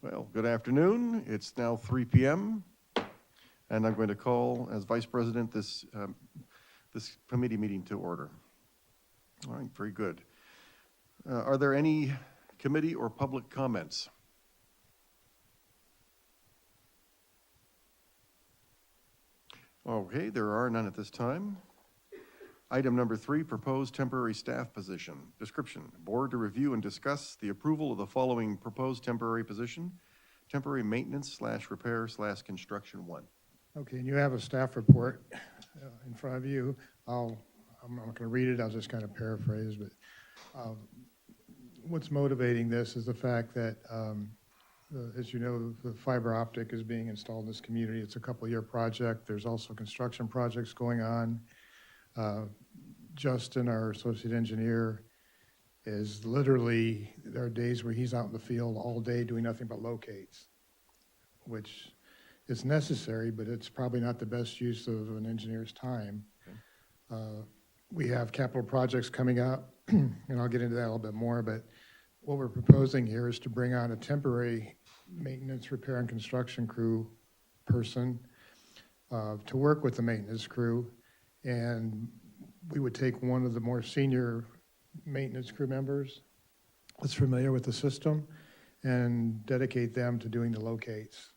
Well, good afternoon. It's now 3 p.m. and I'm going to call, as Vice President, this committee meeting to order. All right, very good. Are there any committee or public comments? Okay, there are none at this time. Item number 3, proposed temporary staff position. Description, board to review and discuss the approval of the following proposed temporary position, temporary maintenance / repair / construction 1. Okay, and you have a staff report in front of you. I'm not going to read it, I'll just kind of paraphrase, but what's motivating this is the fact that, as you know, the fiber optic is being installed in this community. It's a couple-year project. There's also construction projects going on. Justin, our associate engineer, is literally, there are days where he's out in the field all day doing nothing but locates, which is necessary, but it's probably not the best use of an engineer's time. Okay. We have capital projects coming up, and I'll get into that a little bit more, but what we're proposing here is to bring on a temporary maintenance, repair, and construction crew person to work with the maintenance crew. And we would take one of the more senior maintenance crew members that's familiar with the system and dedicate them to doing the locates.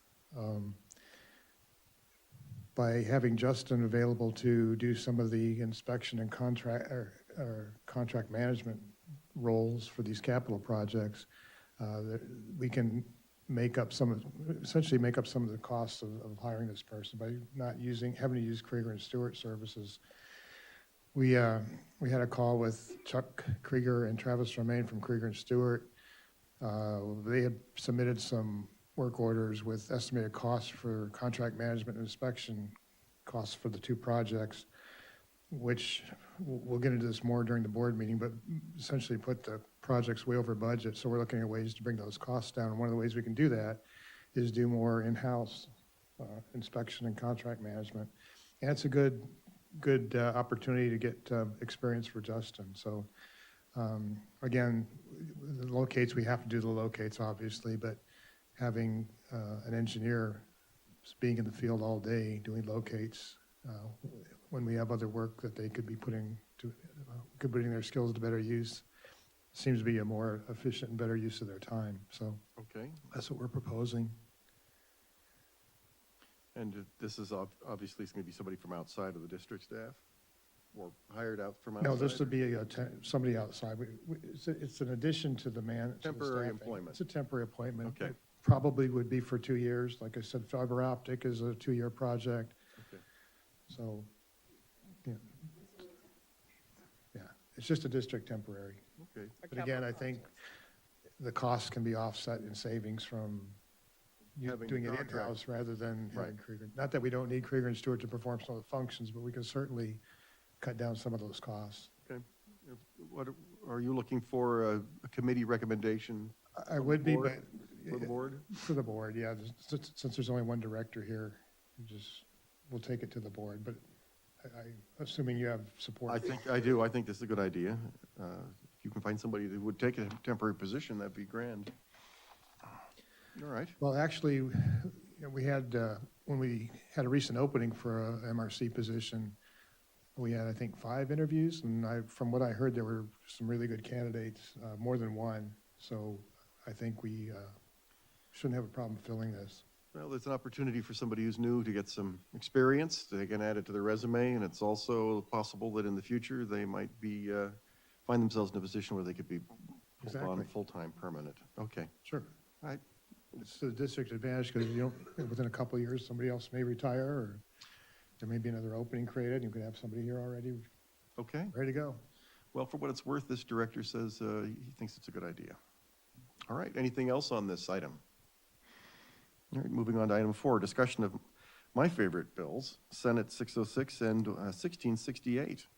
By having Justin available to do some of the inspection and contract management roles for these capital projects, we can essentially make up some of the costs of hiring this person by not having to use Krieger and Stewart services. We had a call with Chuck Krieger and Travis Romaine from Krieger and Stewart. They had submitted some work orders with estimated costs for contract management and inspection costs for the two projects, which we'll get into this more during the board meeting, but essentially put the projects way over budget. So we're looking at ways to bring those costs down. And one of the ways we can do that is do more in-house inspection and contract management. And it's a good opportunity to get experience for Justin. So again, the locates, we have to do the locates obviously, but having an engineer being in the field all day doing locates when we have other work that they could be putting their skills to better use seems to be a more efficient and better use of their time. So okay, that's what we're proposing. And this is obviously going to be somebody from outside of the district staff or hired out from outside? No, this would be somebody outside. It's an addition to the temporary employment. It's a temporary appointment. Okay. It probably would be for 2 years. Like I said, fiber optic is a 2-year project. Okay. So, yeah, it's just a district temporary. Okay. But again, I think the costs can be offset in savings from doing it in-house rather than having Krieger. Not that we don't need Krieger and Stewart to perform some of the functions, but we can certainly cut down some of those costs. Okay. What are you looking for, a committee recommendation? I would be, but for the board? For the board, yeah. Since there's only one director here, we'll take it to the board. But assuming you have support. I think I do. I think this is a good idea. If you can find somebody that would take a temporary position, that'd be grand. All right. Well, actually, we had, when we had a recent opening for a MRC position, we had, I think, 5 interviews, and from what I heard, there were some really good candidates, more than one. So I think we shouldn't have a problem filling this. Well, it's an opportunity for somebody who's new to get some experience. They can add it to their resume, and it's also possible that in the future they might be find themselves in a position where they could be on full-time permanent. Okay. Sure. All right. It's the district advantage because within a couple of years, somebody else may retire, or there may be another opening created, and you could have somebody here already okay, ready to go. Well, for what it's worth, this director says he thinks it's a good idea. All right, anything else on this item? All right, moving on to item 4, discussion of my favorite bills, Senate 606 and 1668.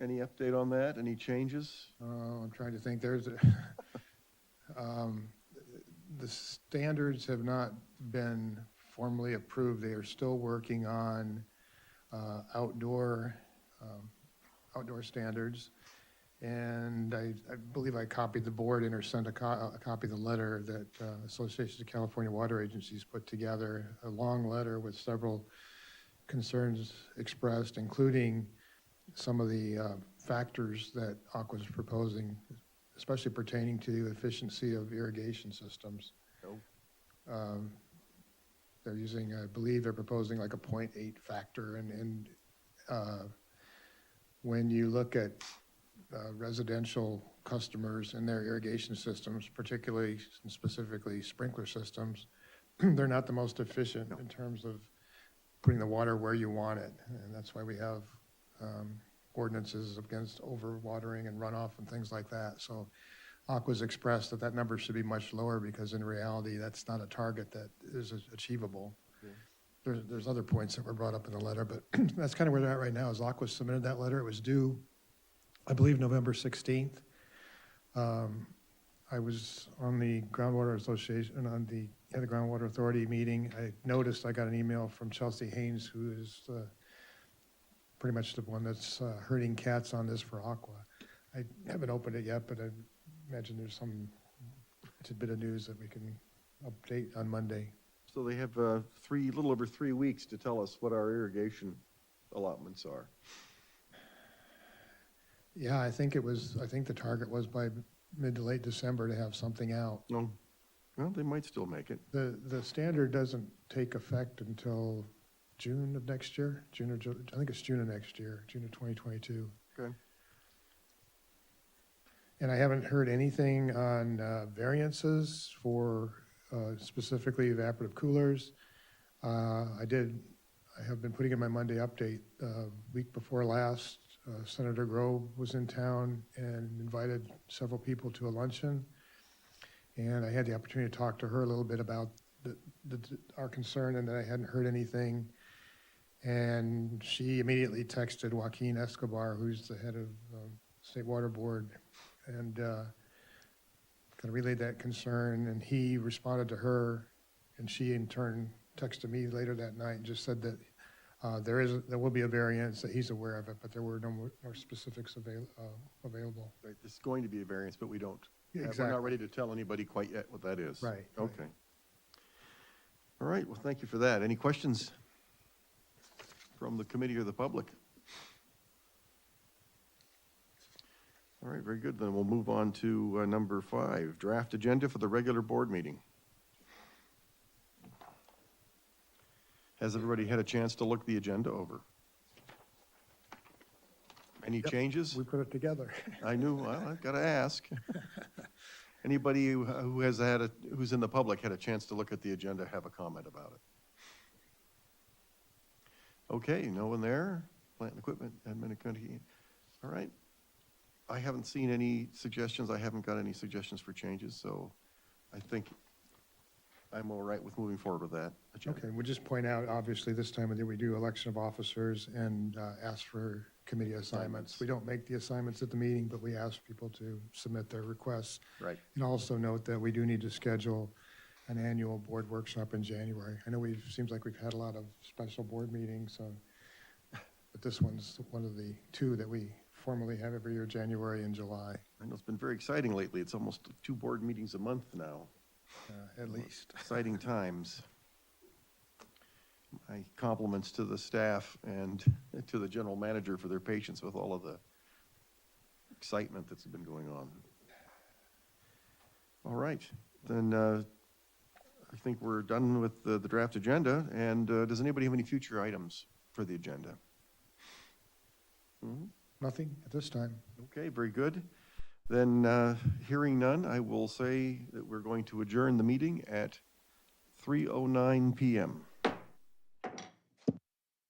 Any update on that? Any changes? I'm trying to think. There's the standards have not been formally approved. They are still working on outdoor standards, And I believe I copied the board in or sent a copy of the letter that Association of California Water Agencies put together, a long letter with several concerns expressed, including some of the factors that Aqua is proposing, especially pertaining to efficiency of irrigation systems. Oh. They're using, I believe they're proposing like a 0.8 factor, and when you look at residential customers and their irrigation systems, particularly and specifically sprinkler systems, they're not the most efficient in terms of putting the water where you want it. And that's why we have ordinances against overwatering and runoff and things like that. So Aqua's expressed that that number should be much lower because in reality, that's not a target that is achievable. Yeah. There's other points that were brought up in the letter, but that's kind of where they're at right now. Is Aqua submitted that letter. It was due, I believe, November 16th. I was on the Groundwater Association, on the Groundwater Authority meeting. I noticed I got an email from Chelsea Haynes, who is pretty much the one that's herding cats on this for Aqua. I haven't opened it yet, but I imagine there's some tidbit of news that we can update on Monday. So they have little over 3 weeks to tell us what our irrigation allotments are. Yeah, I think the target was by mid to late December to have something out. No, well, they might still make it. The standard doesn't take effect until June of next year, I think it's June of next year, June of 2022. Okay. And I haven't heard anything on variances for specifically evaporative coolers. I have been putting in my Monday update. Week before last, Senator Grove was in town and invited several people to a luncheon. And I had the opportunity to talk to her a little bit about our concern and that I hadn't heard anything. And she immediately texted Joaquin Escobar, who's the head of State Water Board, and kind of relayed that concern. And he responded to her, and she in turn texted me later that night and just said that there will be a variance, that he's aware of it, but there were no more specifics available. Right, there's going to be a variance, but we don't. Exactly. We're not ready to tell anybody quite yet what that is. Right. Okay. Right. All right, well, thank you for that. Any questions from the committee or the public? All right, very good. Then we'll move on to number 5, draft agenda for the regular board meeting. Has everybody had a chance to look the agenda over? Any changes? We put it together. I knew, well, I've got to ask. Anybody who's in the public had a chance to look at the agenda, have a comment about it? Okay, no one there? Plant and equipment, admin and county. All right. I haven't seen any suggestions. I haven't got any suggestions for changes, so I think I'm all right with moving forward with that agenda. Okay, we'll just point out, obviously, this time of year we do election of officers and ask for committee assignments. We don't make the assignments at the meeting, but we ask people to submit their requests. Right. And also note that we do need to schedule an annual board workshop in January. I know seems like we've had a lot of special board meetings, but this one's one of the 2 that we formally have every year, January and July. I know it's been very exciting lately. It's almost 2 board meetings a month now. At least. Exciting times. My compliments to the staff and to the general manager for their patience with all of the excitement that's been going on. All right, then I think we're done with the draft agenda. And does anybody have any future items for the agenda? Mm-hmm. Nothing at this time. Okay, very good. Then, hearing none, I will say that we're going to adjourn the meeting at 3:09 p.m.